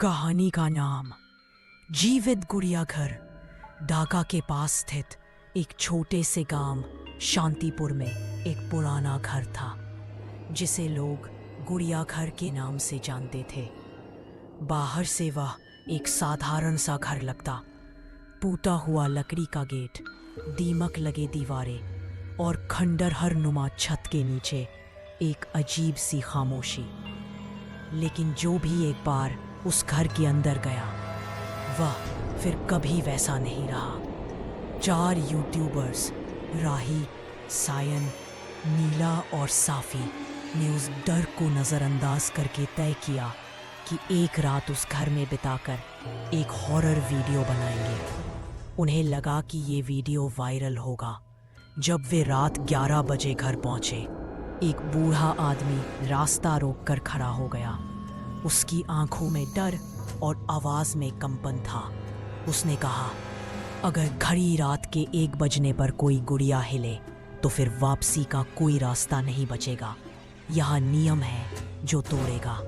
कहानी का नाम जीवित गुड़िया घर। ढाका के पास स्थित एक छोटे से गांव शांतिपुर में एक पुराना घर था जिसे लोग गुड़िया घर के नाम से जानते थे। बाहर से वह एक साधारण सा घर लगता, टूटा हुआ लकड़ी का गेट, दीमक लगे दीवारें और खंडहर नुमा छत के नीचे एक अजीब सी खामोशी। लेकिन जो भी एक बार उस घर के अंदर गया वह फिर कभी वैसा नहीं रहा। 4 यूट्यूबर्स राही, सायन, नीला और साफी ने उस डर को नज़रअंदाज करके तय किया कि एक रात उस घर में बिताकर एक हॉरर वीडियो बनाएंगे। उन्हें लगा कि ये वीडियो वायरल होगा। जब वे रात 11 बजे घर पहुंचे, एक बूढ़ा आदमी रास्ता रोककर खड़ा हो गया। उसकी आंखों में डर और आवाज में कंपन था। उसने कहा, अगर घड़ी रात के 1 बजने पर कोई गुड़िया हिले तो फिर वापसी का कोई रास्ता नहीं बचेगा। यह नियम है, जो तोड़ेगा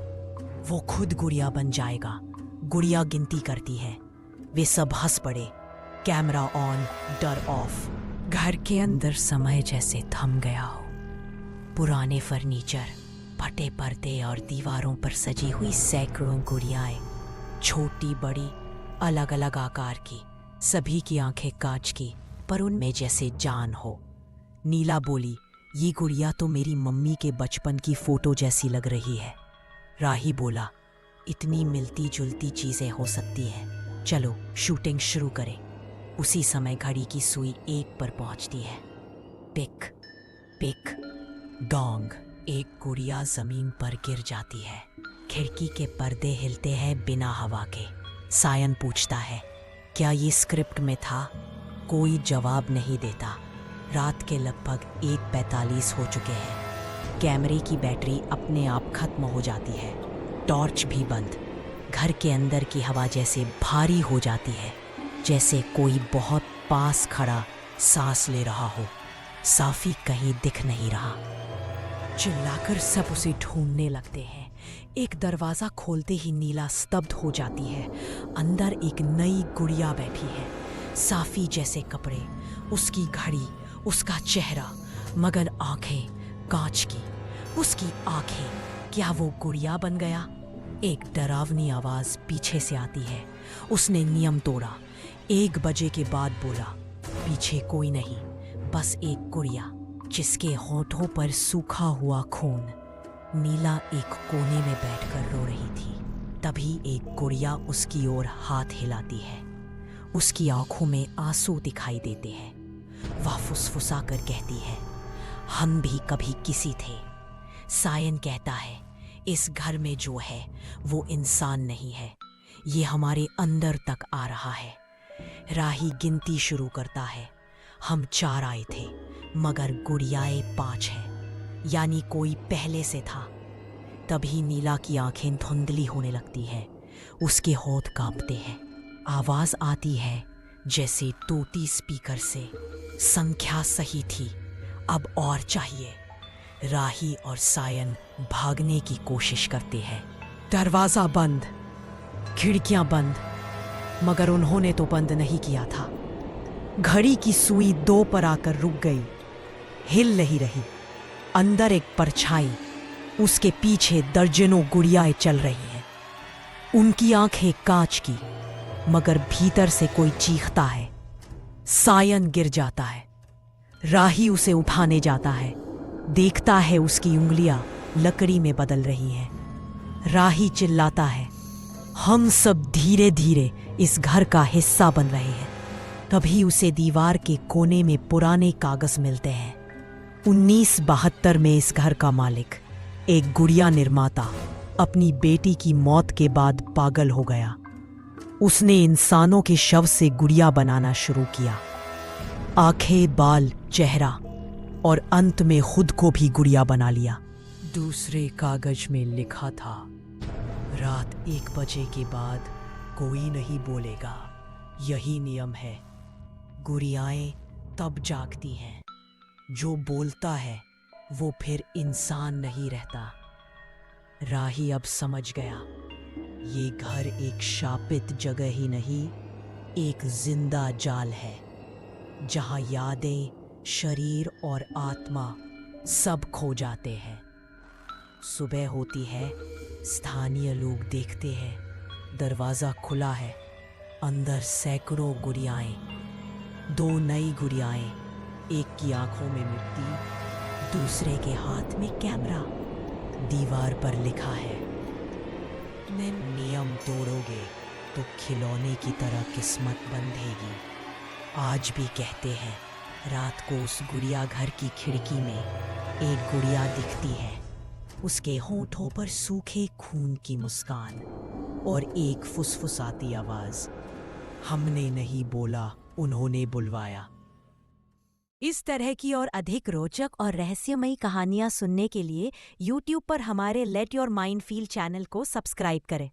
वो खुद गुड़िया बन जाएगा। गुड़िया गिनती करती है। वे सब हंस पड़े। कैमरा ऑन, डर ऑफ। घर के अंदर समय जैसे थम गया हो। पुराने फर्नीचर, फटे पर्दे और दीवारों पर सजी हुई सैकड़ों गुड़ियाएं, छोटी बड़ी, अलग अलग आकार की, सभी की आंखें कांच की, पर उनमें जैसे जान हो। नीला बोली, ये गुड़िया तो मेरी मम्मी के बचपन की फोटो जैसी लग रही है। राही बोला, इतनी मिलती जुलती चीजें हो सकती हैं, चलो शूटिंग शुरू करें। उसी समय घड़ी की सुई 1 पर पहुंचती है। पिक पिक डोंग। एक गुड़िया जमीन पर गिर जाती है। खिड़की के पर्दे हिलते हैं बिना हवा के। सायन पूछता है, क्या ये स्क्रिप्ट में था? कोई जवाब नहीं देता। रात के लगभग 1:45 हो चुके हैं। कैमरे की बैटरी अपने आप खत्म हो जाती है। टॉर्च भी बंद। घर के अंदर की हवा जैसे भारी हो जाती है, जैसे कोई बहुत पास खड़ा सांस ले रहा हो। साफी कहीं दिख नहीं रहा। चिल्लाकर सब उसे ढूंढने लगते हैं। एक दरवाजा खोलते ही नीला स्तब्ध हो जाती है। अंदर एक नई गुड़िया बैठी है, साफी जैसे कपड़े, उसकी घड़ी, उसका चेहरा, मगर आंखें कांच की। उसकी आंखें, क्या वो गुड़िया बन गया? एक डरावनी आवाज पीछे से आती है। उसने नियम तोड़ा। 1 बजे के बाद बोला, पीछे कोई नहीं, बस एक गुड़िया जिसके होठों पर सूखा हुआ खून। नीला एक कोने में बैठकर रो रही थी। तभी एक गुड़िया उसकी ओर हाथ हिलाती है। उसकी आंखों में आंसू दिखाई देते हैं। वह फुसफुसा कर कहती है, हम भी कभी किसी थे। सायन कहता है, इस घर में जो है वो इंसान नहीं है, ये हमारे अंदर तक आ रहा है। राही गिनती शुरू करता है। हम 4 आए थे, मगर गुड़ियाएं 5 हैं, यानी कोई पहले से था। तभी नीला की आंखें धुंधली होने लगती है। उसके होंठ कांपते हैं। आवाज आती है जैसे टूटी स्पीकर से, संख्या सही थी, अब और चाहिए। राही और सायन भागने की कोशिश करते हैं। दरवाजा बंद, खिड़कियां बंद, मगर उन्होंने तो बंद नहीं किया था। घड़ी की सुई 2 पर आकर रुक गई, हिल नहीं रही। अंदर एक परछाई, उसके पीछे दर्जनों गुड़ियाएं चल रही हैं। उनकी आंखें कांच की, मगर भीतर से कोई चीखता है। सायन गिर जाता है। राही उसे उठाने जाता है। देखता है उसकी उंगलियां लकड़ी में बदल रही हैं। राही चिल्लाता है, हम सब धीरे धीरे इस घर का हिस्सा बन रहे हैं। तभी उसे दीवार के कोने में पुराने कागज मिलते हैं। 1972 में इस घर का मालिक, एक गुड़िया निर्माता, अपनी बेटी की मौत के बाद पागल हो गया। उसने इंसानों के शव से गुड़िया बनाना शुरू किया। आंखें, बाल, चेहरा, और अंत में खुद को भी गुड़िया बना लिया। दूसरे कागज में लिखा था, रात 1 बजे के बाद कोई नहीं बोलेगा, यही नियम है। गुड़ियाएं तब जागती हैं, जो बोलता है वो फिर इंसान नहीं रहता। राही अब समझ गया, ये घर एक शापित जगह ही नहीं, एक जिंदा जाल है जहां यादें, शरीर और आत्मा सब खो जाते हैं। सुबह होती है, स्थानीय लोग देखते हैं, दरवाजा खुला है, अंदर सैकड़ों गुड़ियाएं, दो नई गुड़ियाएं, एक की आंखों में मिट्टी, दूसरे के हाथ में कैमरा। दीवार पर लिखा है, नियम तोड़ोगे तो खिलौने की तरह किस्मत बंधेगी। आज भी कहते हैं, रात को उस गुड़िया घर की खिड़की में एक गुड़िया दिखती है, उसके होठों पर सूखे खून की मुस्कान और एक फुसफुसाती आवाज, हमने नहीं बोला, उन्होंने बुलवाया। इस तरह की और अधिक रोचक और रहस्यमयी कहानियां सुनने के लिए YouTube पर हमारे let your mind feel channel को सब्सक्राइब करें।